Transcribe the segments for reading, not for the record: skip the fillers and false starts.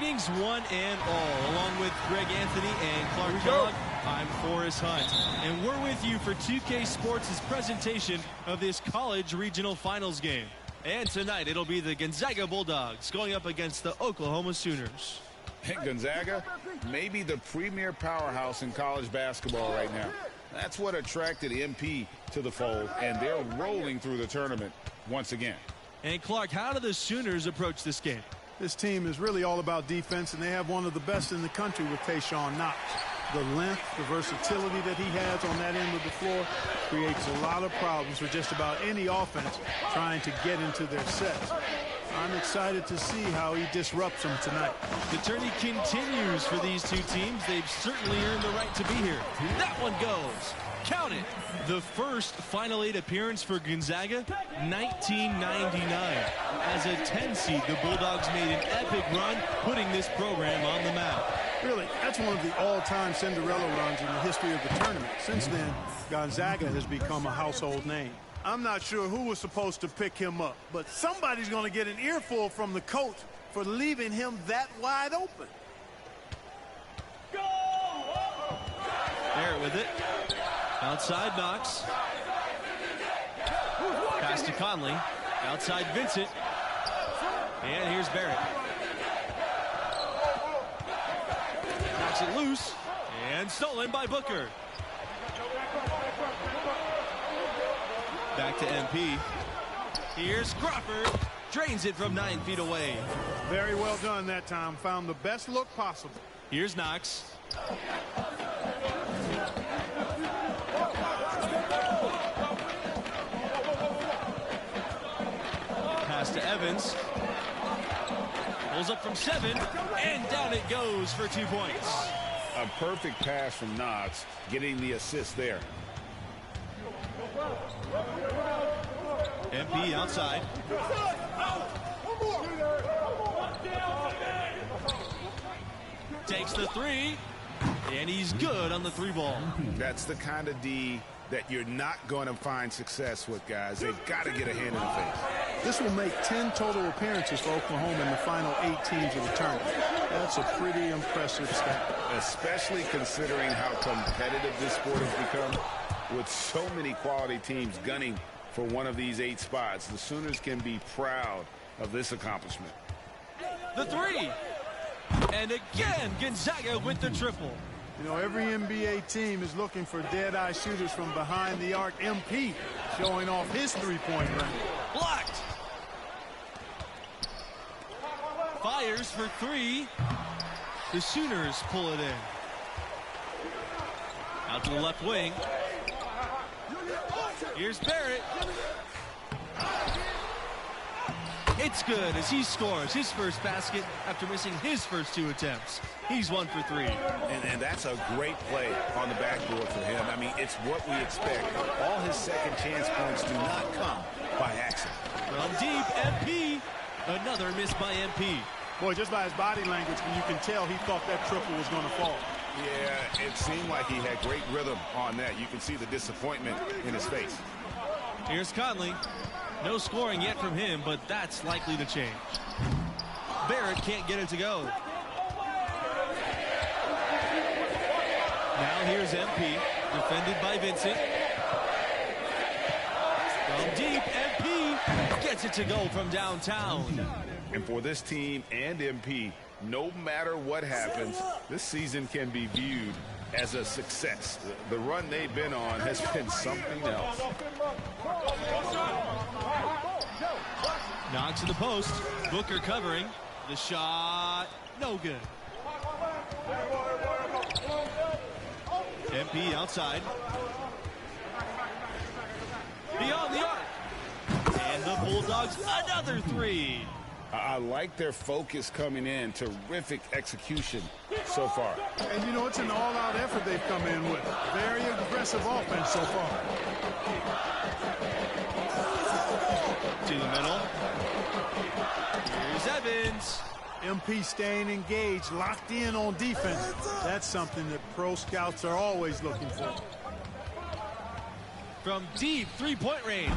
Greetings, one and all. Along with Greg Anthony and Clark Kellogg, I'm Forrest Hunt. And we're with you for 2K Sports' presentation of this college regional finals game. And tonight, it'll be the Gonzaga Bulldogs going up against the Oklahoma Sooners. Gonzaga, maybe the premier powerhouse in college basketball right now. That's what attracted MP to the fold, and they're rolling through the tournament once again. And Clark, how do the Sooners approach this game? This team is really all about defense, and they have one of the best in the country with Tayshaun Knox. The length, the versatility that he has on that end of the floor creates a lot of problems for just about any offense trying to get into their sets. I'm excited to see how he disrupts them tonight. The tourney continues for these two teams. They've certainly earned the right to be here. That one goes. Count it. The first Final Eight appearance for Gonzaga, 1999. As a 10 seed, the Bulldogs made an epic run, putting this program on the map. Really, that's one of the all-time Cinderella runs in the history of the tournament. Since then, Gonzaga has become a household name. I'm not sure who was supposed to pick him up, but somebody's going to get an earful from the coach for leaving him that wide open. Barrett with it. Outside Knox. Pass to Conley. Outside Vincent. And here's Barrett. Knocks it loose. And stolen by Booker. Back to MP. Here's Crawford. Drains it from 9 feet away. Very well done that time. Found the best look possible. Here's Knox. Pass to Evans. Pulls up from 7. And down it goes for 2 points. A perfect pass from Knox, getting the assist there. MP outside. Takes the 3. And he's good on the 3 ball. That's the kind of D that you're not going to find success with, guys. They've got to get a hand in the face. This will make 10 total appearances for Oklahoma in the final 8 teams of the tournament. That's a pretty impressive stat. Especially considering how competitive this sport has become. With so many quality teams gunning for one of these 8 spots, the Sooners can be proud of this accomplishment. The 3. And again, Gonzaga with the triple. You know, every NBA team is looking for dead-eye shooters from behind the arc. MP showing off his three-point range. Blocked. Fires for 3. The Sooners pull it in. Out to the left wing. Here's Barrett. It's good as he scores his first basket after missing his first 2 attempts. He's 1 for 3. And that's a great play on the backboard for him. I mean, it's what we expect. All his second chance points do not come by accident. From deep, MP. Another miss by MP. Boy, just by his body language, you can tell he thought that triple was going to fall. Yeah, it seemed like he had great rhythm on that. You can see the disappointment in his face. Here's Conley. No scoring yet from him, but that's likely to change. Barrett can't get it to go. Now here's MP, defended by Vincent. From deep, MP gets it to go from downtown. And for this team and MP, no matter what happens, this season can be viewed as a success. The run they've been on has been something else. Knocks in the post. Booker covering. The shot, no good. MP outside. Beyond the arc. And the Bulldogs another 3. I like their focus coming in. Terrific execution so far. And, you know, it's an all-out effort they've come in with. Very aggressive offense so far. To the middle. Here's Evans. MP staying engaged, locked in on defense. That's something that pro scouts are always looking for. From deep 3-point range.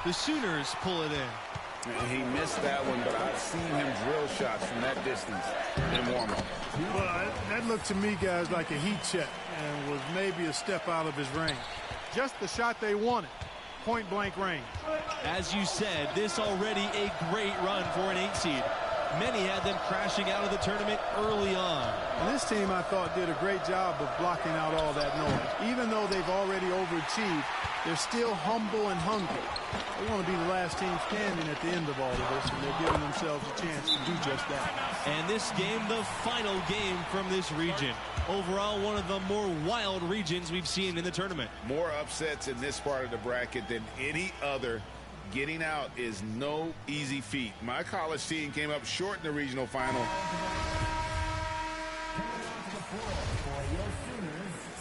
The Sooners pull it in. He missed that one, but I've seen him drill shots from that distance in warm-up. Well, that looked to me, guys, like a heat check and was maybe a step out of his range. Just the shot they wanted. Point-blank range. As you said, this already a great run for an 8 seed. Many had them crashing out of the tournament early on. And this team, I thought, did a great job of blocking out all that noise. Even though they've already overachieved, they're still humble and hungry. They want to be the last team standing at the end of all of this, and they're giving themselves a chance to do just that. And this game, the final game from this region. Overall, one of the more wild regions we've seen in the tournament. More upsets in this part of the bracket than any other. Getting out is no easy feat. My college team came up short in the regional final.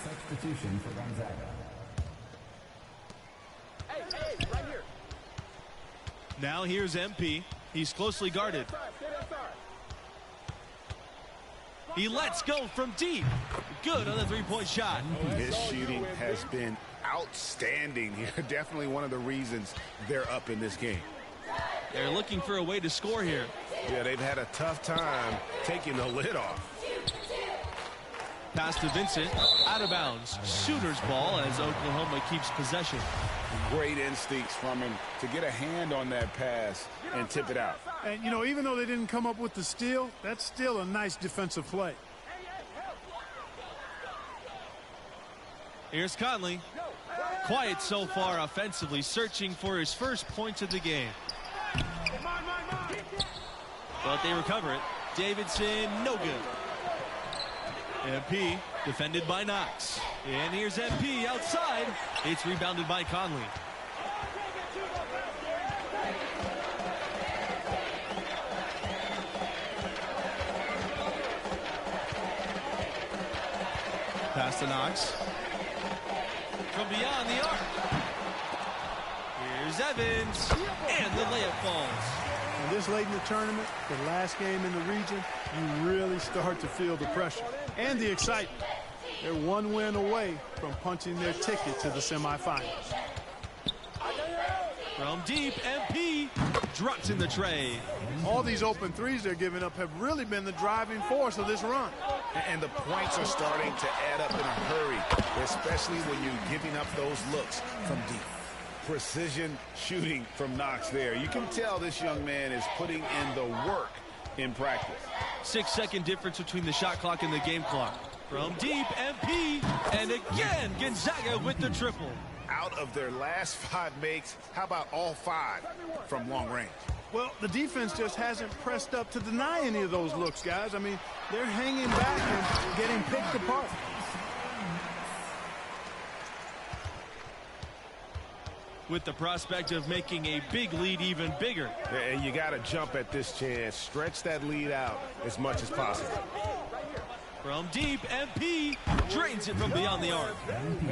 Substitution for Gonzaga. Hey, right here. Now here's MP. He's closely guarded. He lets go from deep. Good on the three-point shot. His shooting has been outstanding here. Definitely one of the reasons they're up in this game. They're looking for a way to score here. Yeah, they've had a tough time taking the lid off. Pass to Vincent. Out of bounds. Shooter's ball as Oklahoma keeps possession. Great instincts from him to get a hand on that pass and tip it out. And, you know, even though they didn't come up with the steal, that's still a nice defensive play. Here's Conley. Quiet so far offensively, searching for his first points of the game. But they recover it. Davidson, no good. MP defended by Knox. And here's MP outside. It's rebounded by Conley. Pass to Knox. From beyond the arc. Here's Evans. And the layup falls. And this late in the tournament, the last game in the region, you really start to feel the pressure and the excitement. They're one win away from punching their ticket to the semifinals. From deep, MP drops in the tray. All these open threes they're giving up have really been the driving force of this run. And the points are starting to add up in a hurry, especially when you're giving up those looks from deep. Precision shooting from Knox there. You can tell this young man is putting in the work in practice. 6-second difference between the shot clock and the game clock. From deep, MP, and again, Gonzaga with the triple. Out of their last 5 makes, how about all 5 from long range? Well, the defense just hasn't pressed up to deny any of those looks, guys. I mean, they're hanging back and getting picked apart. With the prospect of making a big lead even bigger. And you got to jump at this chance. Stretch that lead out as much as possible. From deep, MP drains it from beyond the arc.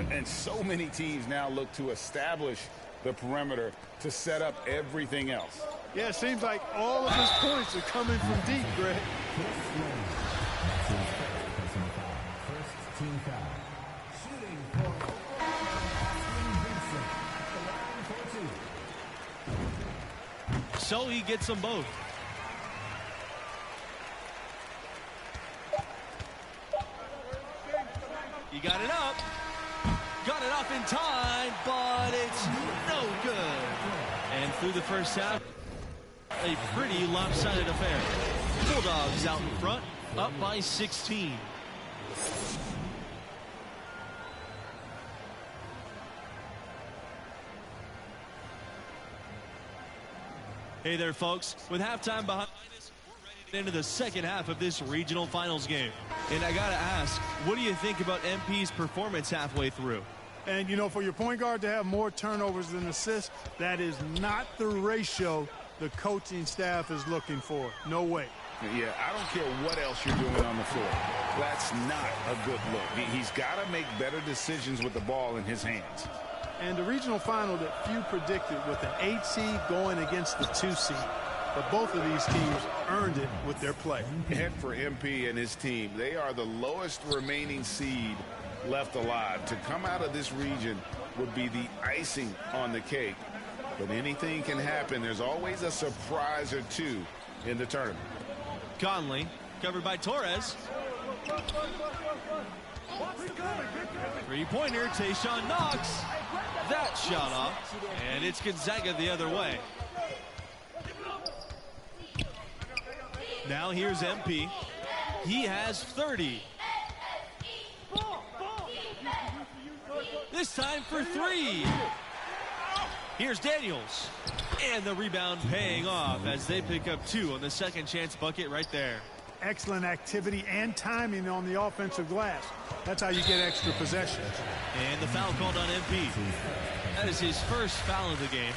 And so many teams now look to establish the perimeter to set up everything else. Yeah, it seems like all of his points are coming from deep, Greg. First team foul. Shooting for Vincent. So he gets them both. He got it up. Got it off in time, but it's no good. And through the first half, a pretty lopsided affair. Bulldogs out in front, up by 16. Hey there, folks. With halftime behind us, we're ready to get into the second half of this regional finals game. And I got to ask, what do you think about MP's performance halfway through? And, you know, for your point guard to have more turnovers than assists, that is not the ratio the coaching staff is looking for. No way. Yeah, I don't care what else you're doing on the floor. That's not a good look. He's got to make better decisions with the ball in his hands. And the regional final that few predicted with an 8 seed going against the 2 seed. But both of these teams earned it with their play. And for MP and his team, they are the lowest remaining seed left alive. To come out of this region would be the icing on the cake. But anything can happen. There's always a surprise or two in the tournament. Conley, covered by Torres. Three-pointer, Tayshaun Knox. That shot off, and it's Gonzaga the other way. Now here's MP. He has 30. This time for three. Here's Daniels. And the rebound paying off as they pick up two on the second chance bucket right there. Excellent activity and timing on the offensive glass. That's how you get extra possession. And the foul called on MP. That is his first foul of the game.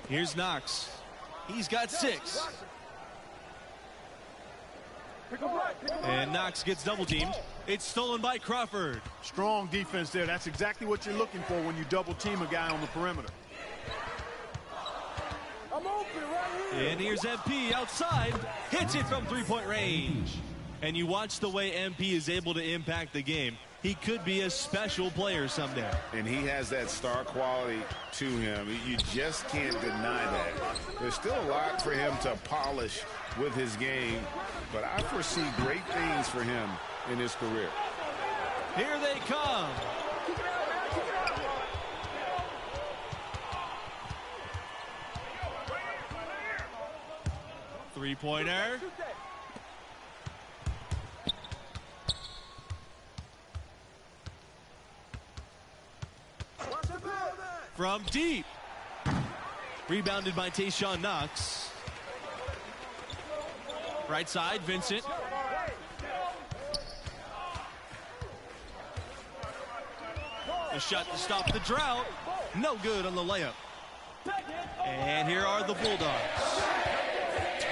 Here's Knox. He's got 6. And Knox gets double teamed. It's stolen by Crawford. Strong defense there. That's exactly what you're looking for when you double team a guy on the perimeter. And here's MP outside. Hits it from three-point range. And you watch the way MP is able to impact the game. He could be a special player someday. And he has that star quality to him. You just can't deny that. There's still a lot for him to polish with his game, but I foresee great things for him in his career. Here they come. Three-pointer. From deep. Rebounded by Tayshaun Knox. Right side, Vincent. The shot to stop the drought. No good on the layup. And here are the Bulldogs.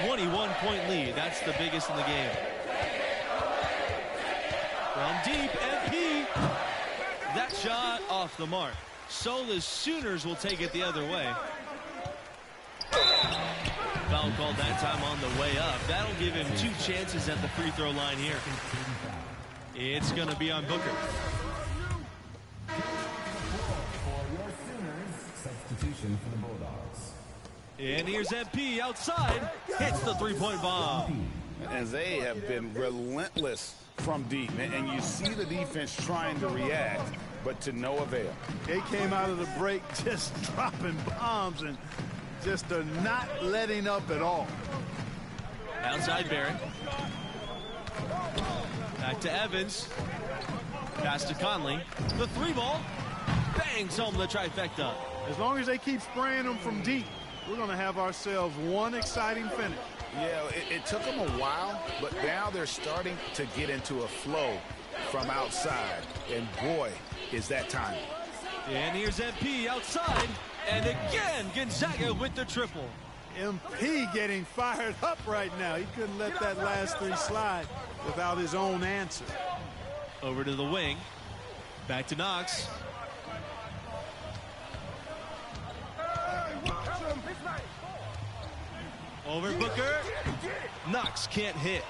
21-point lead. That's the biggest in the game. From deep, MP. That shot off the mark. So the Sooners will take it the other way. Foul called that time on the way up. That'll give him 2 chances at the free throw line here. It's going to be on Booker. For your Sooners, substitution for the Bulldogs. And here's MP outside. Hits the three-point bomb. And they have been relentless from deep. And you see the defense trying to react, but to no avail. They came out of the break just dropping bombs and just not letting up at all. Outside Barrett. Back to Evans. Pass to Conley. The three ball. Bangs home the trifecta. As long as they keep spraying them from deep, we're going to have ourselves one exciting finish. Yeah, it took them a while, but now they're starting to get into a flow from outside. And boy, is that time. And here's MP outside. And again, Gonzaga with the triple. MP getting fired up right now. He couldn't let that last 3 slide without his own answer. Over to the wing. Back to Knox. Over Booker. Knox can't hit.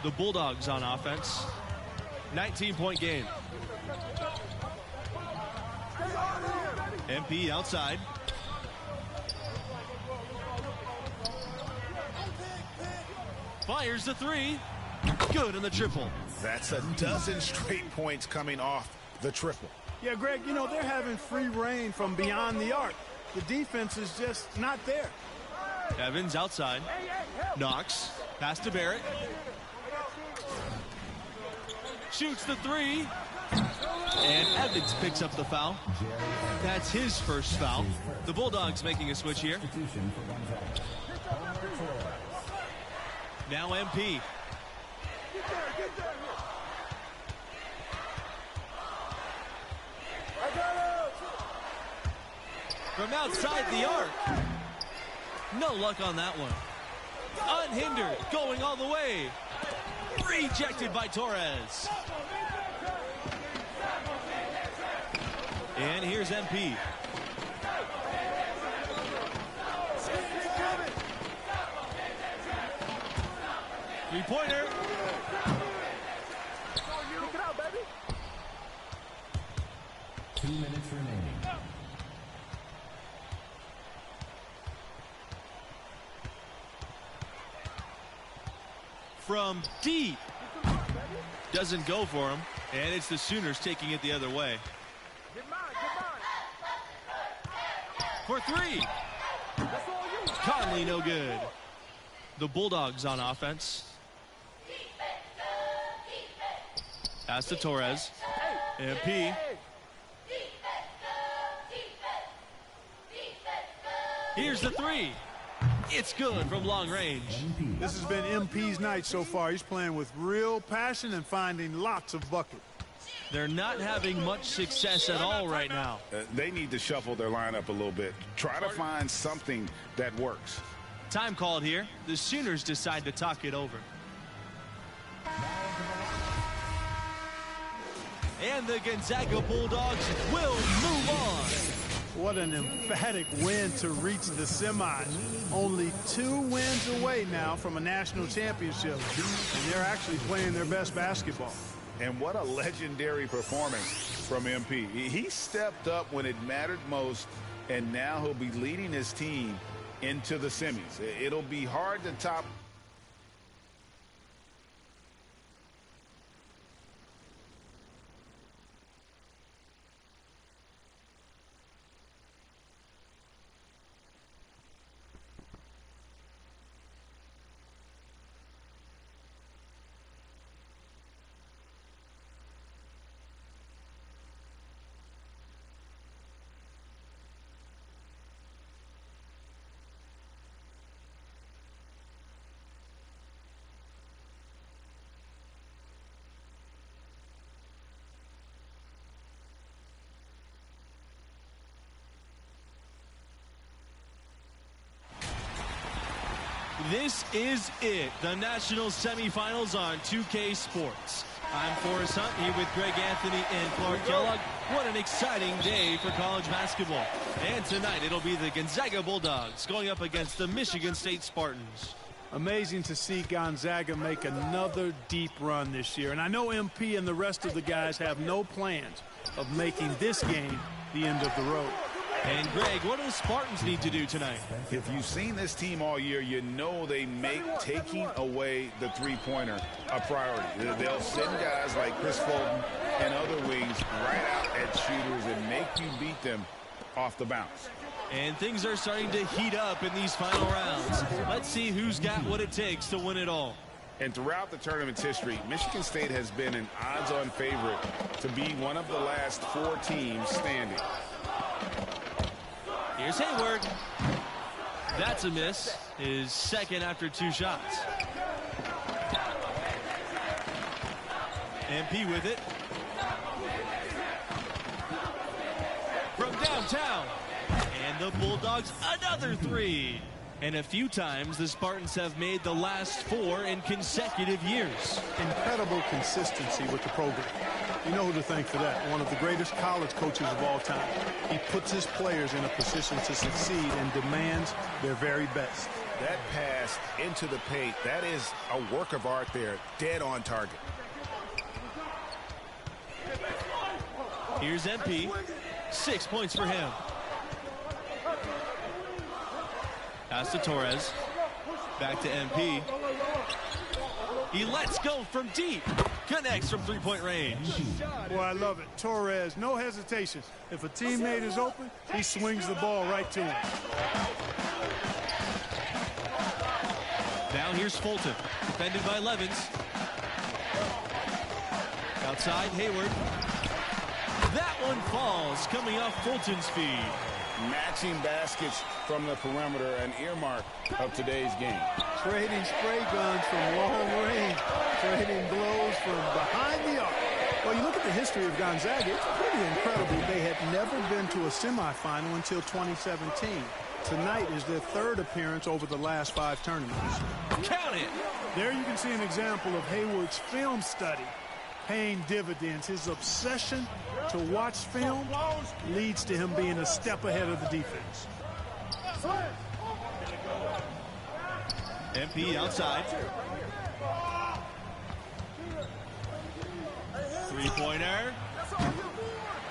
The Bulldogs on offense. 19-point game. MP outside. Fires the three. Good in the triple. That's a dozen straight points coming off the triple. Yeah, Greg, you know, they're having free reign from beyond the arc. The defense is just not there. Evans outside. Knox. Pass to Barrett. Shoots the three. And Evans picks up the foul. That's his first foul. The Bulldogs making a switch here. Now MP. From outside the arc. No luck on that one. Unhindered, going all the way. Rejected by Torres. And here's MP. Three-pointer. 2 minutes remaining. From deep. Doesn't go for him. And it's the Sooners taking it the other way. For three. Conley, no good. The Bulldogs on offense. Pass to Torres. MP. Here's the three. It's good from long range. This has been MP's night so far. He's playing with real passion and finding lots of buckets. They're not having much success at all right now. They need to shuffle their lineup a little bit. Try to find something that works. Time called here. The Sooners decide to talk it over. And the Gonzaga Bulldogs will move on. What an emphatic win to reach the semis. Only 2 wins away now from a national championship. And they're actually playing their best basketball. And what a legendary performance from MP. He stepped up when it mattered most, and now he'll be leading his team into the semis. It'll be hard to top. This is it, the national semifinals on 2K Sports. I'm Forrest Hunt here with Greg Anthony and Clark Kellogg. What an exciting day for college basketball. And tonight it'll be the Gonzaga Bulldogs going up against the Michigan State Spartans. Amazing to see Gonzaga make another deep run this year. And I know MP and the rest of the guys have no plans of making this game the end of the road. And Greg, what do the Spartans need to do tonight? If you've seen this team all year, you know they make taking away the three-pointer a priority. They'll send guys like Chris Fulton and other wings right out at shooters and make you beat them off the bounce. And things are starting to heat up in these final rounds. Let's see who's got what it takes to win it all. And throughout the tournament's history, Michigan State has been an odds-on favorite to be one of the last 4 teams standing. Here's Hayward. That's a miss. His second after 2 shots. MP with it. From downtown. And the Bulldogs another 3. And a few times the Spartans have made the last 4 in consecutive years. Incredible consistency with the program. You know who to thank for that. One of the greatest college coaches of all time. He puts his players in a position to succeed and demands their very best. That pass into the paint, that is a work of art there, dead on target. Here's MP. 6 points for him. Pass to Torres. Back to MP. He lets go from deep. Connects from three-point range. Boy, I love it. Torres, no hesitation. If a teammate is open, he swings the ball right to him. Now here's Fulton. Defended by Levins. Outside, Hayward. That one falls, coming off Fulton's feed. Matching baskets from the perimeter, an earmark of today's game. Trading spray guns from long range. Trading blows from behind the arc. Well, you look at the history of Gonzaga, it's pretty incredible. They had never been to a semifinal until 2017. Tonight is their 3rd appearance over the last 5 tournaments. Count it! There you can see an example of Hayward's film study paying dividends. His obsession to watch film leads to him being a step ahead of the defense. MP outside. Three-pointer.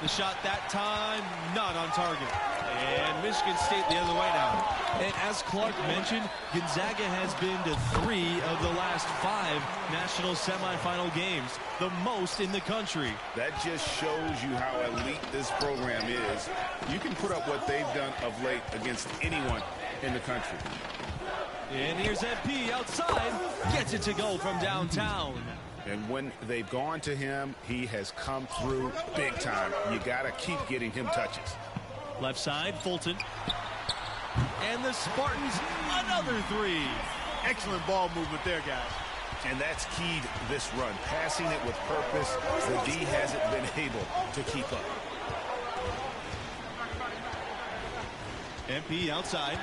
The shot that time, not on target. And Michigan State the other way now. And as Clark mentioned, Gonzaga has been to 3 of the last 5 national semifinal games, the most in the country. That just shows you how elite this program is. You can put up what they've done of late against anyone in the country. And here's MP outside, gets it to go from downtown. And when they've gone to him, he has come through big time. You got to keep getting him touches. Left side, Fulton. And the Spartans, another 3. Excellent ball movement there, guys. And that's keyed this run. Passing it with purpose. The D hasn't been able to keep up. MP outside.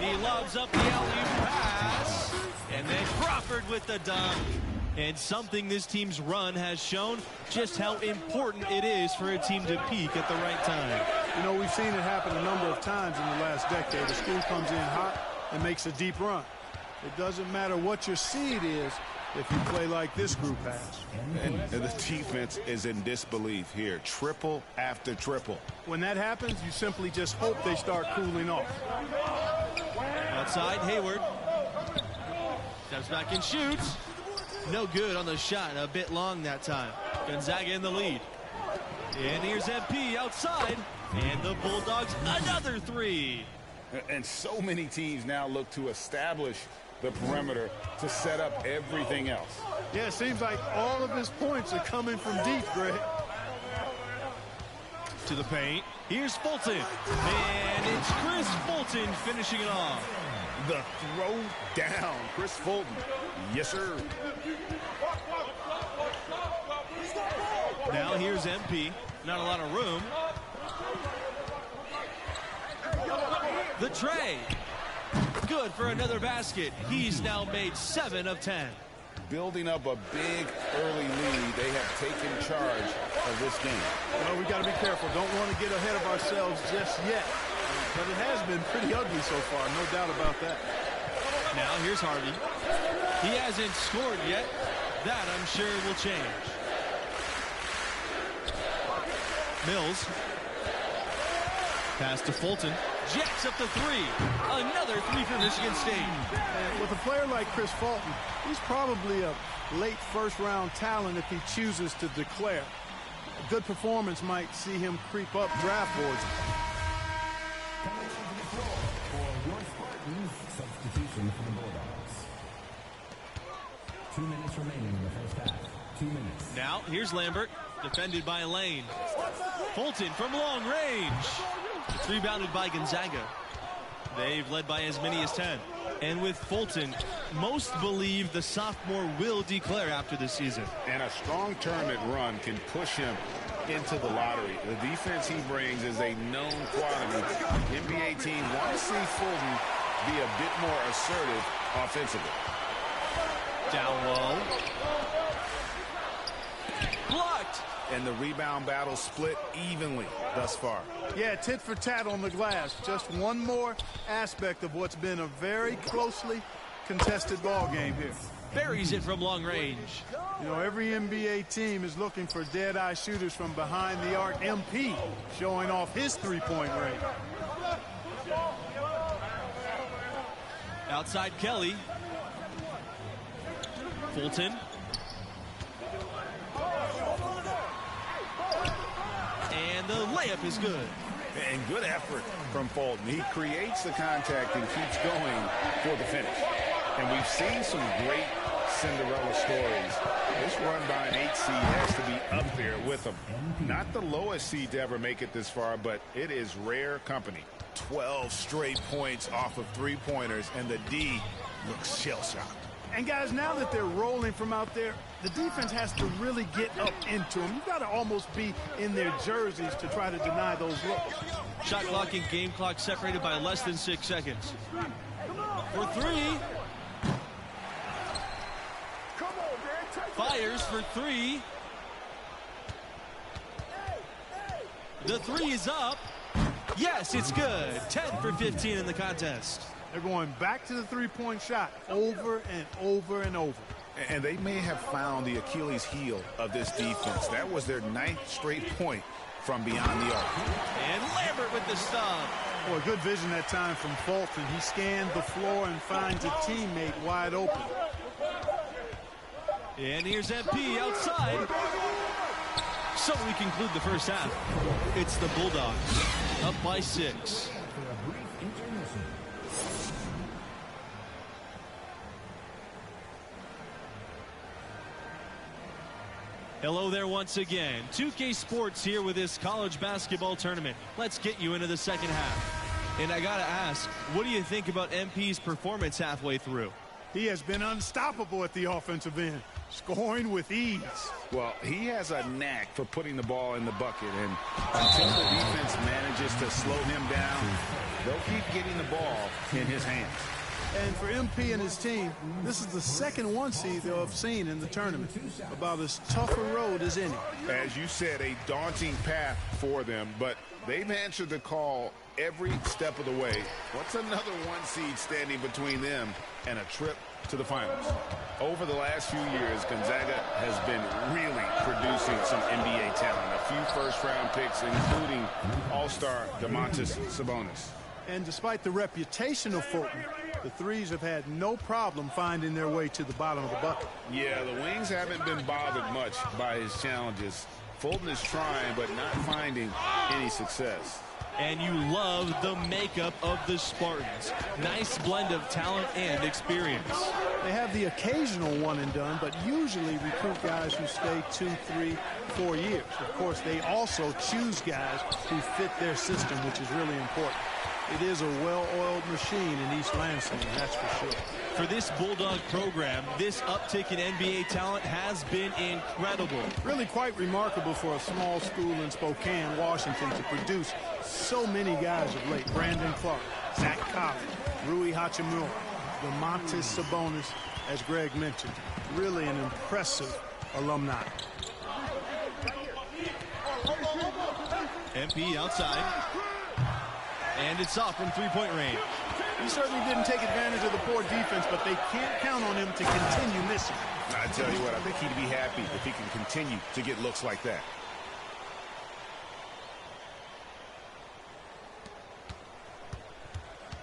He lobs up the alley pass. And then Crawford with the dunk. And something this team's run has shown just how important it is for a team to peak at the right time. You know, we've seen it happen a number of times in the last decade. The school comes in hot and makes a deep run. It doesn't matter what your seed is if you play like this group has. And the defense is in disbelief here. Triple after triple. When that happens, you simply just hope they start cooling off. Outside, Hayward. Steps back and shoots. No good on the shot. A bit long that time. Gonzaga in the lead. And here's MP outside. And the Bulldogs, another 3. And so many teams now look to establish the perimeter to set up everything else. Yeah, it seems like all of his points are coming from deep, Greg. To the paint. Here's Fulton. And it's Chris Fulton finishing it off. The throw down. Chris Fulton. Yes, sir. Now here's MP. Not a lot of room. The tray. Good for another basket. He's now made 7 of 10. Building up a big early lead. They have taken charge of this game. Well, we got to be careful. Don't want to get ahead of ourselves just yet. But it has been pretty ugly so far, no doubt about that. Now here's Harvey. He hasn't scored yet. That, I'm sure, will change. Mills. Pass to Fulton. Jacks up the 3. Another 3 for Michigan State. And with a player like Chris Fulton, he's probably a late first-round talent if he chooses to declare. A good performance might see him creep up draft boards. For your Spartans, substitution for the Bulldogs. 2 minutes remaining in the first half. 2 minutes. Now, here's Lambert, defended by Lane. Fulton from long range. It's rebounded by Gonzaga. They've led by as many as 10. And with Fulton, most believe the sophomore will declare after the season. And a strong tournament run can push him into the lottery. The defense he brings is a known quantity. NBA team want to see Fulton be a bit more assertive offensively. Down low. Blocked. And the rebound battle split evenly thus far. Yeah, tit for tat on the glass. Just one more aspect of what's been a very closely contested ball game here. Buries it from long range. You know, every NBA team is looking for dead-eye shooters from behind the arc. MP showing off his three-point range. Outside Kelly. Fulton. And the layup is good. And good effort from Fulton. He creates the contact and keeps going for the finish. And we've seen some great Cinderella stories. This run by an 8 seed has to be up there with them. Not the lowest seed to ever make it this far, but it is rare company. 12 straight points off of three-pointers, and the D looks shell-shocked. And guys, now that they're rolling from out there, the defense has to really get up into them. You've got to almost be in their jerseys to try to deny those looks. Shot clock and game clock separated by less than 6 seconds. For 3. Fires for 3. The 3 is up. Yes, it's good. 10 for 15 in the contest. They're going back to the three-point shot over and over and over. And they may have found the Achilles heel of this defense. That was their 9th straight point from beyond the arc. And Lambert with the stop. Boy, good vision that time from Fulton. He scanned the floor and finds a teammate wide open. And here's MP outside. So we conclude the first half. It's the Bulldogs up by 6. Hello there once again. 2K Sports here with this college basketball tournament. Let's get you into the second half. And I gotta ask, what do you think about MP's performance halfway through? He has been unstoppable at the offensive end, scoring with ease. Well, he has a knack for putting the ball in the bucket, and until the defense manages to slow him down, they'll keep getting the ball in his hands. And for MP and his team, this is the second 1 seed they'll have seen in the tournament. About as tough a road as any. As you said, a daunting path for them, but they've answered the call every step of the way. What's another 1 seed standing between them and a trip to the finals? Over the last few years, Gonzaga has been really producing some NBA talent. A few first-round picks, including all-star Domantas Sabonis. And despite the reputation of Fulton, the threes have had no problem finding their way to the bottom of the bucket. Yeah, the Wings haven't been bothered much by his challenges. Fulton is trying, but not finding any success. And you love the makeup of the Spartans. Nice blend of talent and experience. They have the occasional one and done, but usually recruit guys who stay 2, 3, 4 years. Of course, they also choose guys who fit their system, which is really important. It is a well-oiled machine in East Lansing, that's for sure. For this Bulldog program, this uptick in NBA talent has been incredible. Really quite remarkable for a small school in Spokane, Washington, to produce so many guys of late. Brandon Clark, Zach Collins, Rui Hachimura, Domantas Sabonis, as Greg mentioned. Really an impressive alumni. MP outside. And it's off from three-point range. He certainly didn't take advantage of the poor defense, but they can't count on him to continue missing. I tell you what, I think he'd be happy if he can continue to get looks like that.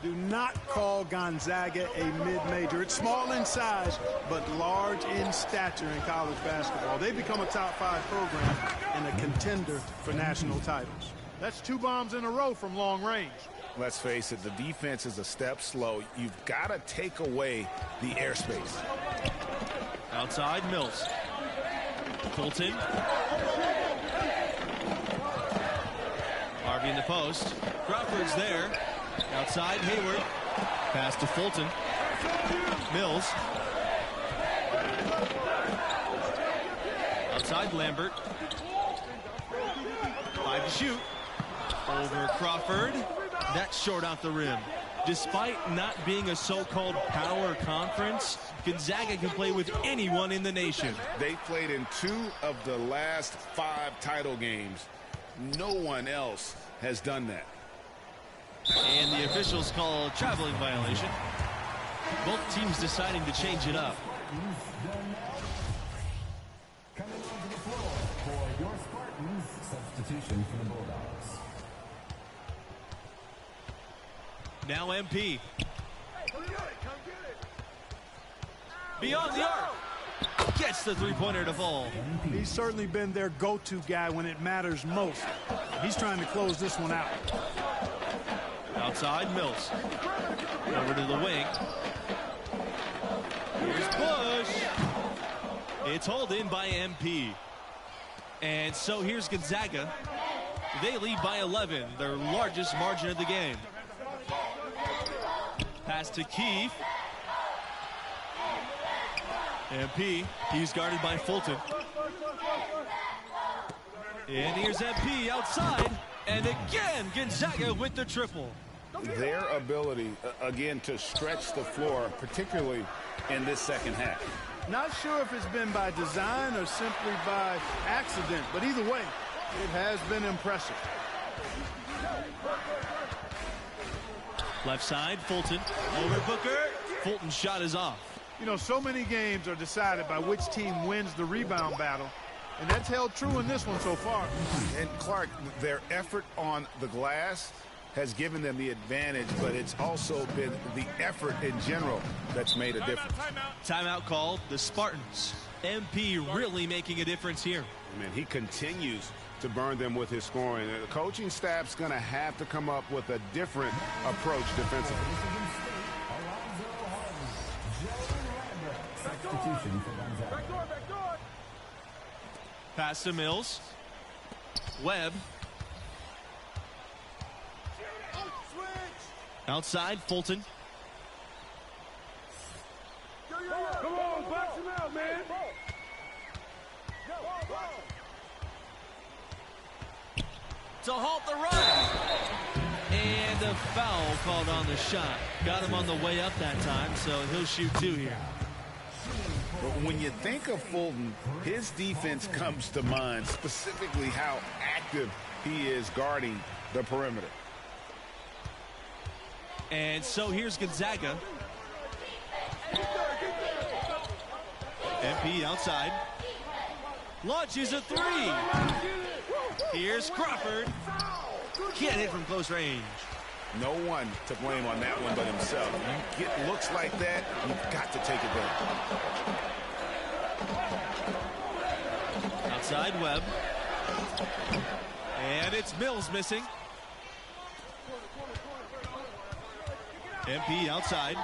Do not call Gonzaga a mid-major. It's small in size, but large in stature in college basketball. They become a top-5 program and a contender for national titles. That's 2 bombs in a row from long range. Let's face it, the defense is a step slow. You've got to take away the airspace. Outside, Mills. Fulton. Harvey in the post. Crawford's there. Outside, Hayward. Pass to Fulton. Mills. Outside, Lambert. 5 to shoot. Over Crawford. That's short off the rim. Despite not being a so-called power conference, Gonzaga can play with anyone in the nation. They played in 2 of the last 5 title games. No one else has done that. And the officials call a traveling violation. Both teams deciding to change it up. Coming onto the floor for your Spartans, substitution for the Bulldogs. Now MP. Beyond the arc. Gets the three-pointer to fall. He's certainly been their go-to guy when it matters most. He's trying to close this one out. Outside, Mills. Over to the wing. Here's push. It's hauled in by MP. And so here's Gonzaga. They lead by 11, their largest margin of the game. Pass to Keefe. MP, he's guarded by Fulton. And here's MP outside. And again, Gonzaga with the triple. Their ability, again, to stretch the floor, particularly in this second half. Not sure if it's been by design or simply by accident, but either way, it has been impressive. Left side, Fulton. Over Booker. Fulton's shot is off. You know, so many games are decided by which team wins the rebound battle, and that's held true in this one so far. And Clark, their effort on the glass has given them the advantage, but it's also been the effort in general that's made a difference. Timeout called. The Spartans. MP really making a difference here. Man, he continues to burn them with his scoring. The coaching staff's going to have to come up with a different approach defensively. Substitution for Gonzaga. Pass to Mills. Webb. Outside, Fulton. Come on, box him out, man. To halt the run. And a foul called on the shot. Got him on the way up that time, so he'll shoot two here. But when you think of Fulton, his defense comes to mind, specifically how active he is guarding the perimeter. And so here's Gonzaga. MP outside. Launches a three. Here's Crawford. Can't hit from close range. No one to blame on that one but himself. You get looks like that, you've got to take advantage. Outside Webb. And it's Mills missing. MP outside.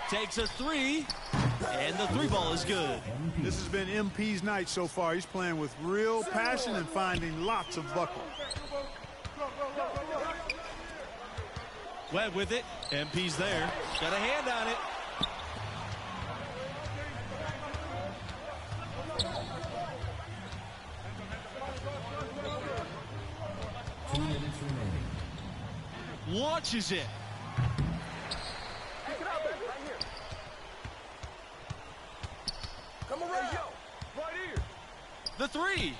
Takes a three, and the three ball is good. This has been MP's night so far. He's playing with real passion and finding lots of buckles. Webb with it. MP's there. Got a hand on it. Launches it. Come on, right here. The three.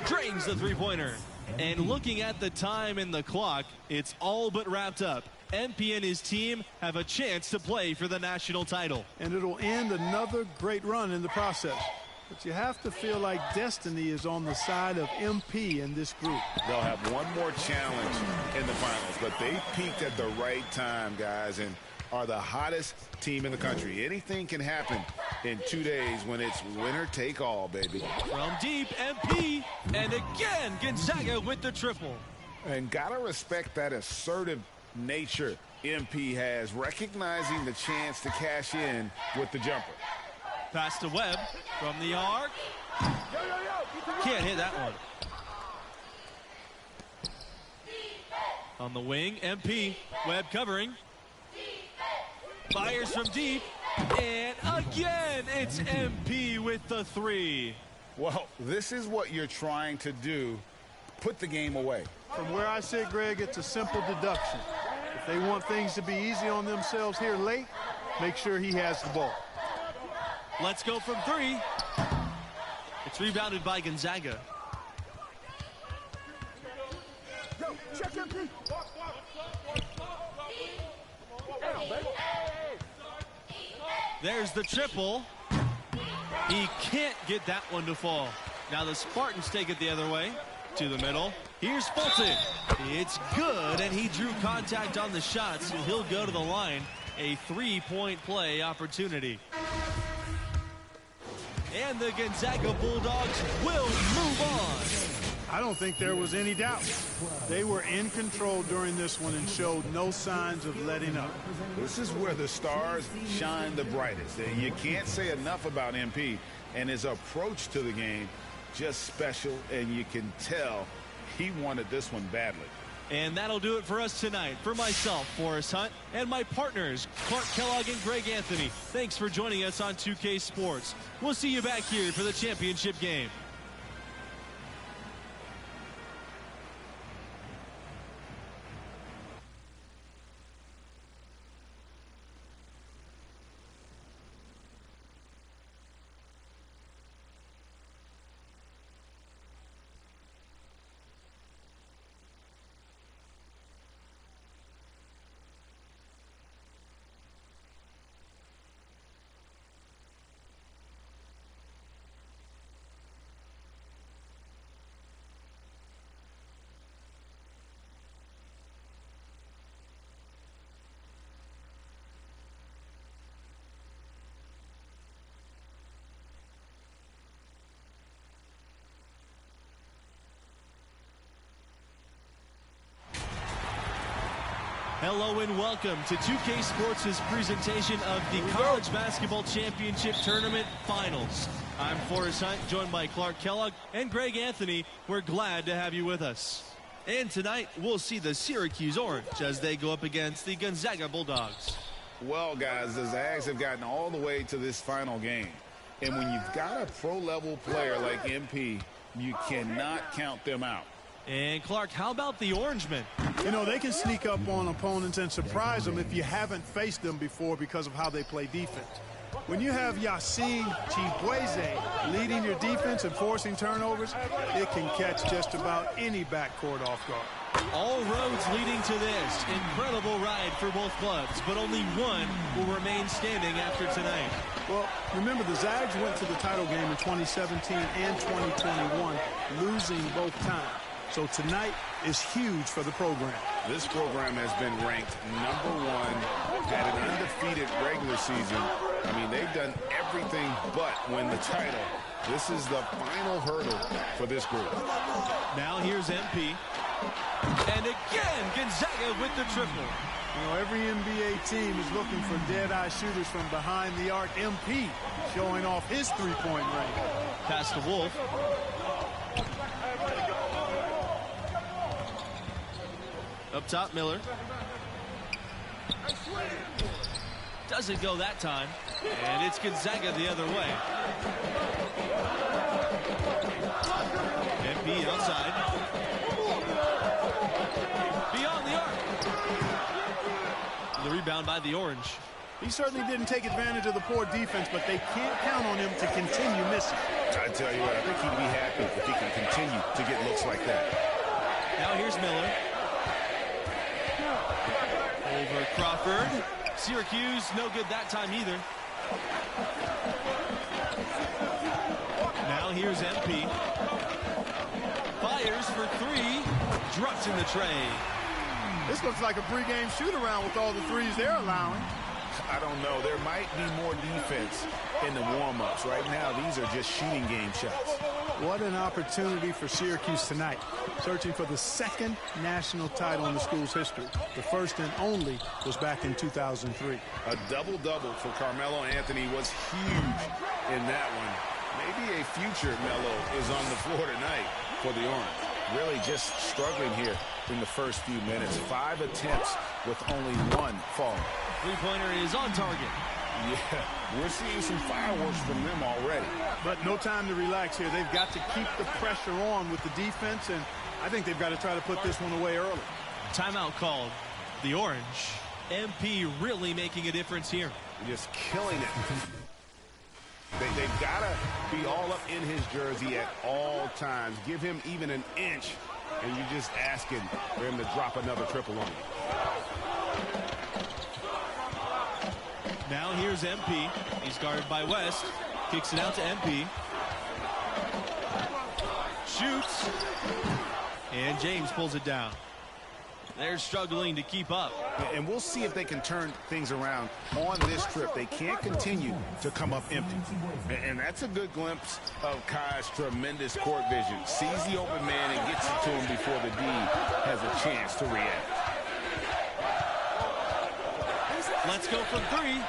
Drains the three-pointer. And looking at the time in the clock, it's all but wrapped up. MP and his team have a chance to play for the national title. And it'll end another great run in the process. But you have to feel like destiny is on the side of MP in this group. They'll have one more challenge in the finals, but they peaked at the right time, guys, and are the hottest team in the country. Anything can happen in 2 days when it's winner take all, baby. From deep, MP, and again, Gonzaga with the triple. And gotta respect that assertive nature MP has, recognizing the chance to cash in with the jumper. Pass to Webb from the arc. Can't hit that one. On the wing, MP. Webb covering. Fires from deep. And again, it's MP with the three. Well, this is what you're trying to do. Put the game away. From where I sit, Greg, it's a simple deduction. If they want things to be easy on themselves here late, make sure he has the ball. Let's go from three. It's rebounded by Gonzaga. There's the triple. He can't get that one to fall. Now the Spartans take it the other way to the middle. Here's Fulton. It's good, and he drew contact on the shot, so he'll go to the line. A three-point play opportunity. And the Gonzaga Bulldogs will move on. I don't think there was any doubt. They were in control during this one and showed no signs of letting up. This is where the stars shine the brightest. You can't say enough about MP and his approach to the game. Just special, and you can tell he wanted this one badly. And that'll do it for us tonight. For myself, Forrest Hunt, and my partners, Clark Kellogg and Greg Anthony, thanks for joining us on 2K Sports. We'll see you back here for the championship game. Hello and welcome to 2K Sports' presentation of the College Basketball Championship Tournament Finals. I'm Forrest Hunt, joined by Clark Kellogg and Greg Anthony. We're glad to have you with us. And tonight, we'll see the Syracuse Orange as they go up against the Gonzaga Bulldogs. Well, guys, the Zags have gotten all the way to this final game. And when you've got a pro-level player like MP, you cannot count them out. And Clark, how about the Orangemen? You know, they can sneak up on opponents and surprise them if you haven't faced them before because of how they play defense. When you have YuSold-W leading your defense and forcing turnovers, it can catch just about any backcourt off guard. All roads leading to this incredible ride for both clubs, but only one will remain standing after tonight. Well, remember, the Zags went to the title game in 2017 and 2021, losing both times. So tonight is huge for the program. This program has been ranked #1, had an undefeated regular season. I mean, they've done everything but win the title. This is the final hurdle for this group. Now here's MP. And again, Gonzaga with the triple. You know, every NBA team is looking for dead-eye shooters from behind the arc. MP showing off his three-point range. Pass to Wolf. Up top, Miller. Doesn't go that time. And it's Gonzaga the other way. MP outside. Beyond the arc. The rebound by the Orange. He certainly didn't take advantage of the poor defense, but they can't count on him to continue missing. I tell you what, I think he'd be happy if he can continue to get looks like that. Now here's Miller. Over Crawford. Syracuse, no good that time either. Now here's MP. Fires for three. Drops in the tray. This looks like a pregame shoot-around with all the threes they're allowing. I don't know. There might be more defense in the warm-ups. Right now, these are just shooting game shots. What an opportunity for Syracuse tonight, searching for the second national title in the school's history. The first and only was back in 2003. A double-double for Carmelo Anthony was huge in that one. Maybe a future Melo is on the floor tonight for the Orange. Really just struggling here in the first few minutes. 5 attempts with only 1 falling. Three-pointer is on target. Yeah, we're seeing some fireworks from them already. But no time to relax here. They've got to keep the pressure on with the defense, and I think they've got to try to put this one away early. Timeout called. The Orange. MP really making a difference here. Just killing it. They've got to be all up in his jersey at all times. Give him even an inch, and you're just asking for him to drop another triple on you. Now here's MP. He's guarded by West. Kicks it out to MP. Shoots. And James pulls it down. They're struggling to keep up. And we'll see if they can turn things around on this trip. They can't continue to come up empty. And that's a good glimpse of Kai's tremendous court vision. Sees the open man and gets it to him before the D has a chance to react. Let's go from 3.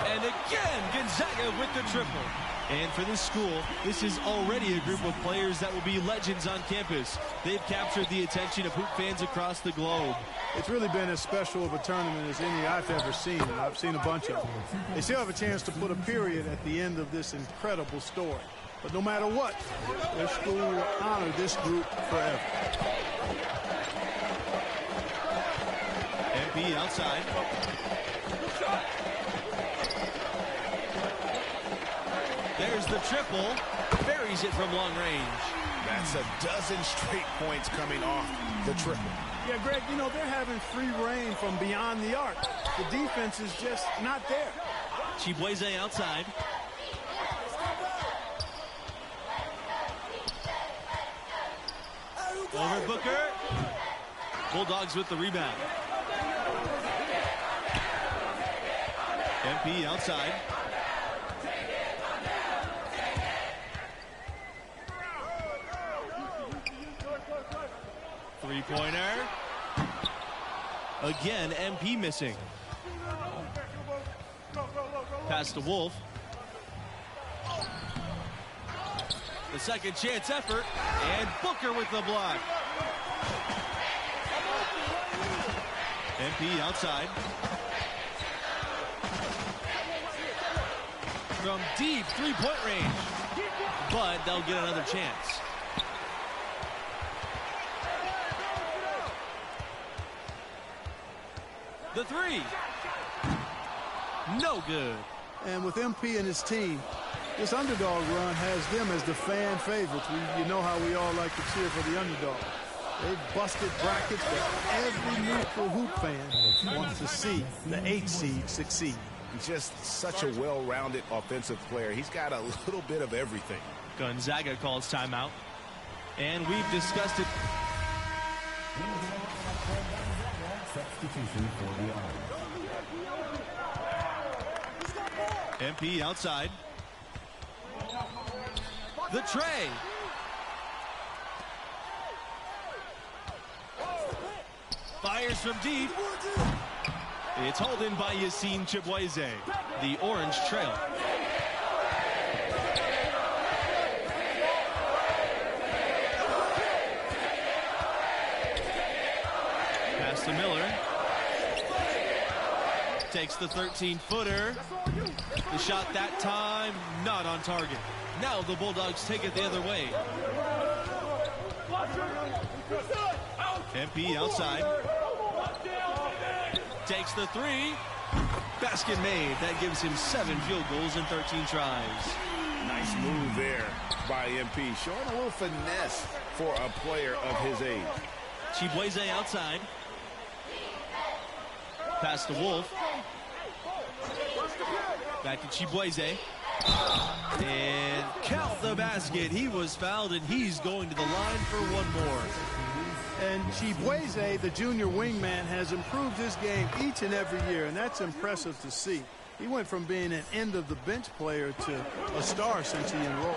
And again, Gonzaga with the triple. And for this school, this is already a group of players that will be legends on campus. They've captured the attention of hoop fans across the globe. It's really been as special of a tournament as any I've ever seen, and I've seen a bunch of them. They still have a chance to put a period at the end of this incredible story. But no matter what, their school will honor this group forever. MP outside. There's the triple. Buries it from long range. That's a dozen straight points coming off the triple. Yeah, Greg, you know, they're having free reign from beyond the arc. The defense is just not there. Chibueze outside. Over Booker. Bulldogs with the rebound. MP outside. Three-pointer. Again, MP missing. Pass to Wolf. The second chance effort, and Booker with the block. MP outside. From deep three-point range, but they'll get another chance. The three. No good. And with MP and his team, this underdog run has them as the fan favorites. You know how we all like to cheer for the underdog. They've busted brackets, but every neutral hoop fan wants to see the 8th seed succeed. Just such a well-rounded offensive player. He's got a little bit of everything. Gonzaga calls timeout. And we've discussed it. Substitution for the Orange. MP outside. The tray. Fires from deep. It's hauled in by Yassine Chibueze. The Orange trail. Pass to Miller. Takes the 13-footer. The shot that time, not on target. Now the Bulldogs take it the other way. MP outside. Takes the three. Basket made. That gives him 7 field goals in 13 tries. Nice move there by MP. Showing a little finesse for a player of his age. Chibueze outside. Pass to Wolf. Back to Chibueze. And count the basket. He was fouled, and he's going to the line for one more. And Chibueze, the junior wingman, has improved his game each and every year, and that's impressive to see. He went from being an end-of-the-bench player to a star since he enrolled.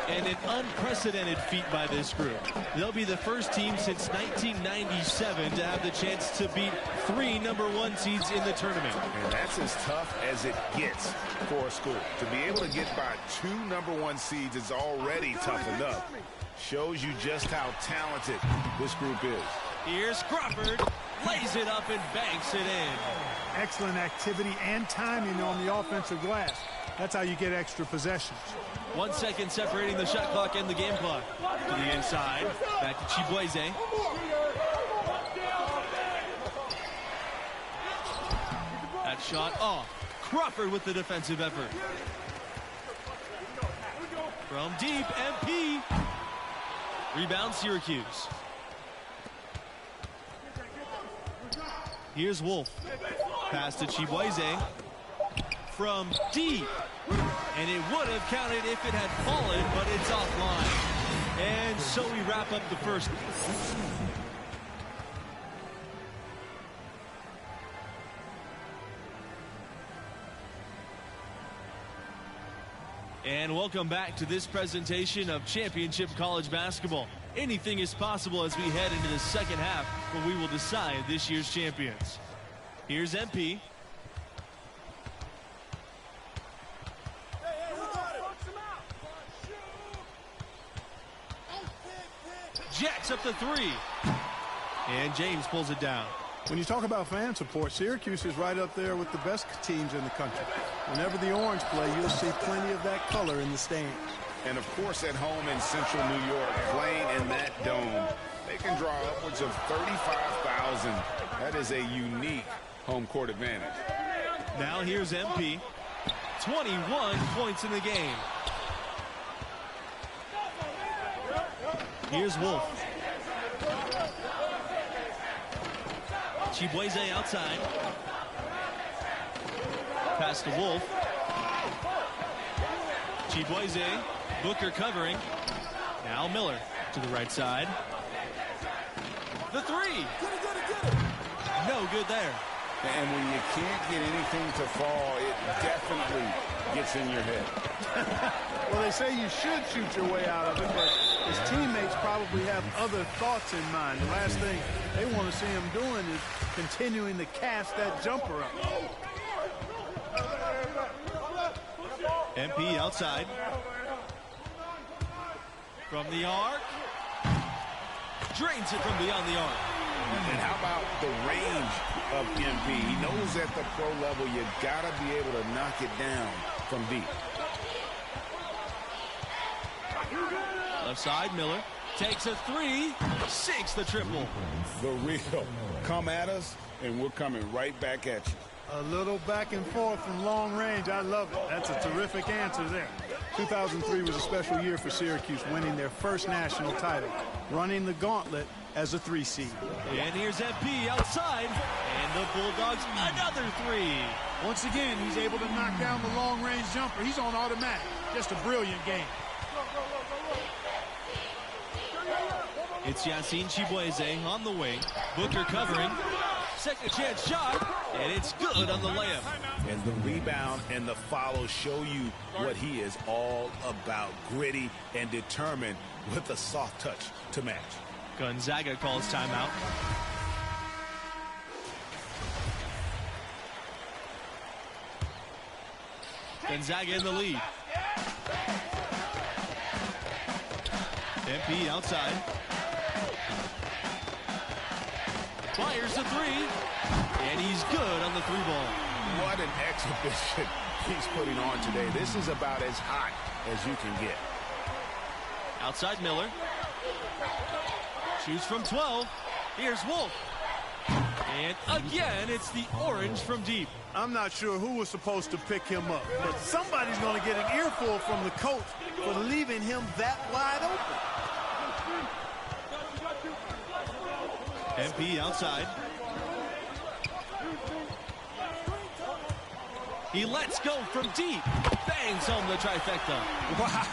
And an unprecedented feat by this group. They'll be the first team since 1997 to have the chance to beat 3 #1 seeds in the tournament. And that's as tough as it gets for a school. To be able to get by 2 #1 seeds is already tough enough. Shows you just how talented this group is. Here's Crawford. Lays it up and banks it in. Excellent activity and timing on the offensive glass. That's how you get extra possessions. 1 second separating the shot clock and the game clock. To the inside. Back to Chibueze. That shot off. Crawford with the defensive effort. From deep, MP. Rebound, Syracuse. Here's Wolf. Pass to Chibueze. From deep. And it would have counted if it had fallen, but it's offline. And so we wrap up the first. And welcome back to this presentation of Championship College Basketball. Anything is possible as we head into the second half when we will decide this year's champions. Here's MP. Jacks up the three. And James pulls it down. When you talk about fan support, Syracuse is right up there with the best teams in the country. Whenever the Orange play, you'll see plenty of that color in the stands. And, of course, at home in central New York, playing in that dome, they can draw upwards of 35,000. That is a unique home court advantage. Now here's MP. 21 points in the game. Here's Wolf. Chibueze outside. Pass to Wolf. Chibueze. Booker covering. Now Miller to the right side. The three. No good there. And when you can't get anything to fall, it definitely gets in your head. Well, they say you should shoot your way out of it, but His teammates probably have other thoughts in mind. The last thing they want to see him doing is continuing to cast that jumper up. MP outside. From the arc. Drains it from beyond the arc. And how about the range of MP? He knows at the pro level you got to be able to knock it down from deep. Left side, Miller takes a three, sinks the triple. The real come at us, and we're coming right back at you. A little back and forth from long range. I love it. That's a terrific answer there. 2003 was a special year for Syracuse, winning their first national title, running the gauntlet as a 3 seed. And here's MP outside, and the Bulldogs another three. Once again, he's able to knock down the long-range jumper. He's on automatic. Just a brilliant game. It's Yacine Chibueze on the wing. Booker covering. Second chance shot, and it's good on the layup. And the rebound and the follow show you what he is all about. Gritty and determined with a soft touch to match. Gonzaga calls timeout. Gonzaga in the lead. MP outside. Fires the three, and he's good on the three ball. What an exhibition he's putting on today. This is about as hot as you can get. Outside Miller. Shoots from 12. Here's Wolf. And again, it's the orange from deep. I'm not sure who was supposed to pick him up, but somebody's going to get an earful from the coach for leaving him that wide open. MP outside. He lets go from deep. Bangs home the trifecta. Wow.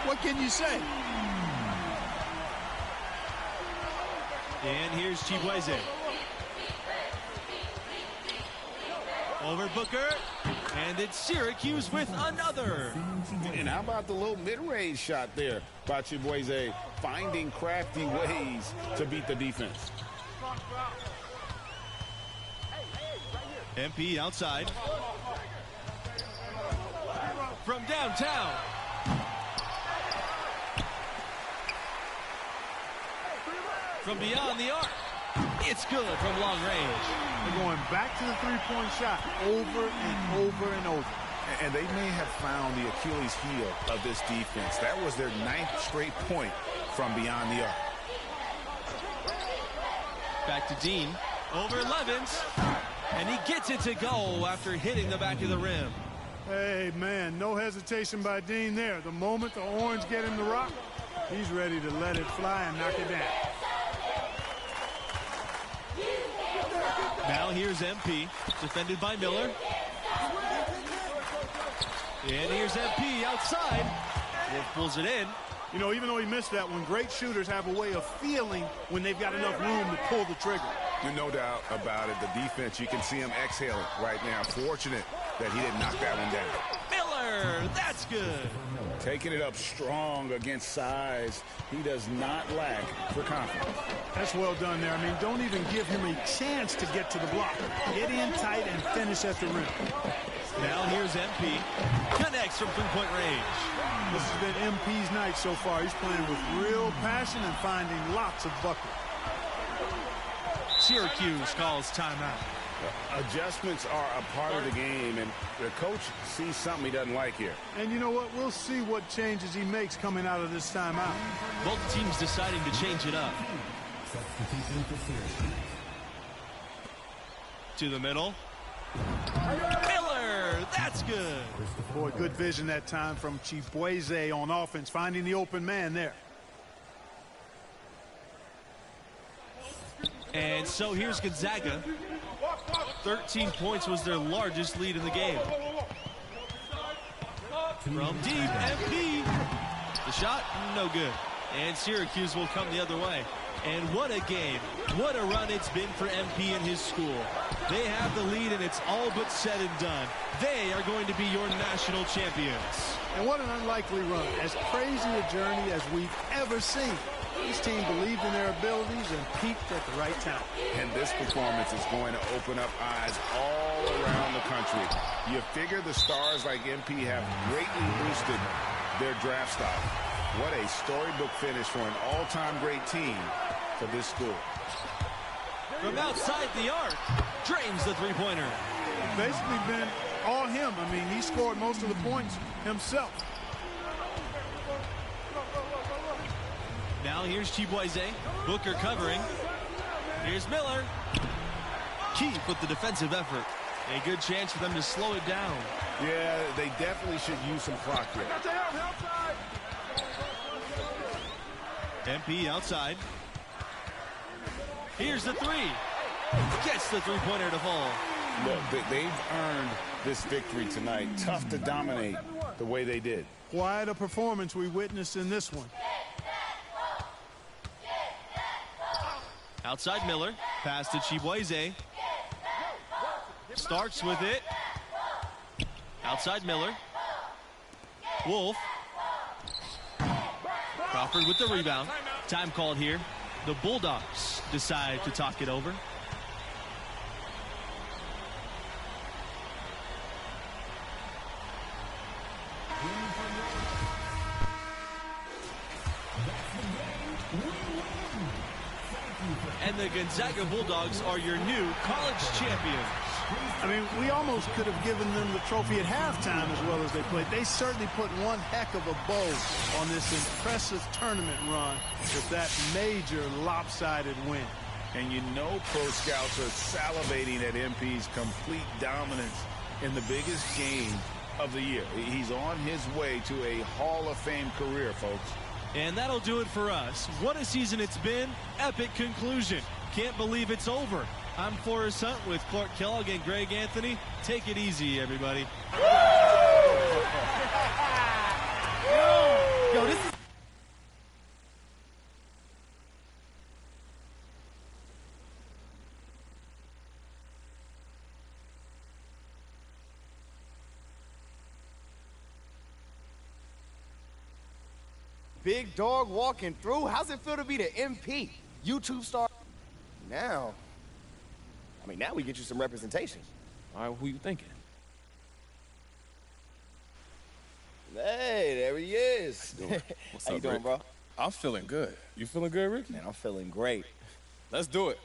What can you say? And here's Chibueze. Over Booker. And it's Syracuse with another. And how about the little mid-range shot there by Chibueze, finding crafty ways to beat the defense. MP outside. From downtown. From beyond the arc. It's good from long range. They're going back to the three-point shot over and over and over. And they may have found the Achilles heel of this defense. That was their 9th straight point from beyond the arc. Back to Dean. Over Levins. And he gets it to go after hitting the back of the rim. Hey, man, no hesitation by Dean there. The moment the Orange get him the rock, he's ready to let it fly and knock it down. Now here's MP, defended by Miller. And here's MP outside. Wolf pulls it in. You know, even though he missed that one, great shooters have a way of feeling when they've got enough room to pull the trigger. No doubt about it. The defense, you can see him exhaling right now. Fortunate that he didn't knock that one down. Miller, that's good. Taking it up strong against size. He does not lack for confidence. That's well done there. I mean, don't even give him a chance to get to the block. Get in tight and finish at the rim. Now here's MP. Connects from three-point range. This has been MP's night so far. He's playing with real passion and finding lots of buckets. Syracuse calls timeout. Adjustments are a part of the game, and the coach sees something he doesn't like here. And you know what? We'll see what changes he makes coming out of this timeout. Both teams deciding to change it up. To the middle. Miller, that's good. Boy, good vision that time from Chibueze on offense, finding the open man there. And so here's Gonzaga. 13 points was their largest lead in the game. From deep, MP. The shot, no good. And Syracuse will come the other way. And what a game. What a run it's been for MP and his school. They have the lead, and it's all but said and done. They are going to be your national champions. And what an unlikely run. As crazy a journey as we've ever seen. This team believed in their abilities and peaked at the right time. And this performance is going to open up eyes all around the country. You figure the stars like MP have greatly boosted their draft stock. What a storybook finish for an all-time great team for this school. From outside the arc, drains the three-pointer. It's basically been all him. I mean, he scored most of the points himself. Now here's Chibueze. Booker covering. Here's Miller. Keith with the defensive effort. A good chance for them to slow it down. Yeah, they definitely should use some clock here. MP outside. Here's the three. Gets the three-pointer to fall. Look, they've earned this victory tonight. Tough to dominate the way they did. Quite a performance we witnessed in this one. Outside Miller. Pass to Chibueze. Starks with it. Outside Miller. Wolf. Crawford with the rebound. Time called here. The Bulldogs decide to talk it over. And the Gonzaga Bulldogs are your new college champions. I mean, we almost could have given them the trophy at halftime as well as they played. They certainly put one heck of a bow on this impressive tournament run with that major lopsided win. And you know pro scouts are salivating at MP's complete dominance in the biggest game of the year. He's on his way to a Hall of Fame career, folks. And that'll do it for us. What a season it's been. Epic conclusion. Can't believe it's over. I'm Forrest Hunt with Clark Kellogg and Greg Anthony. Take it easy, everybody. Yo, this is... Big dog walking through. How's it feel to be the MP? YouTube star? Now we get you some representation. All right, who you thinking? Hey, there he is. What's How you up, doing, Rick? bro? I'm feeling good. You feeling good, Ricky? Man, I'm feeling great. Let's do it.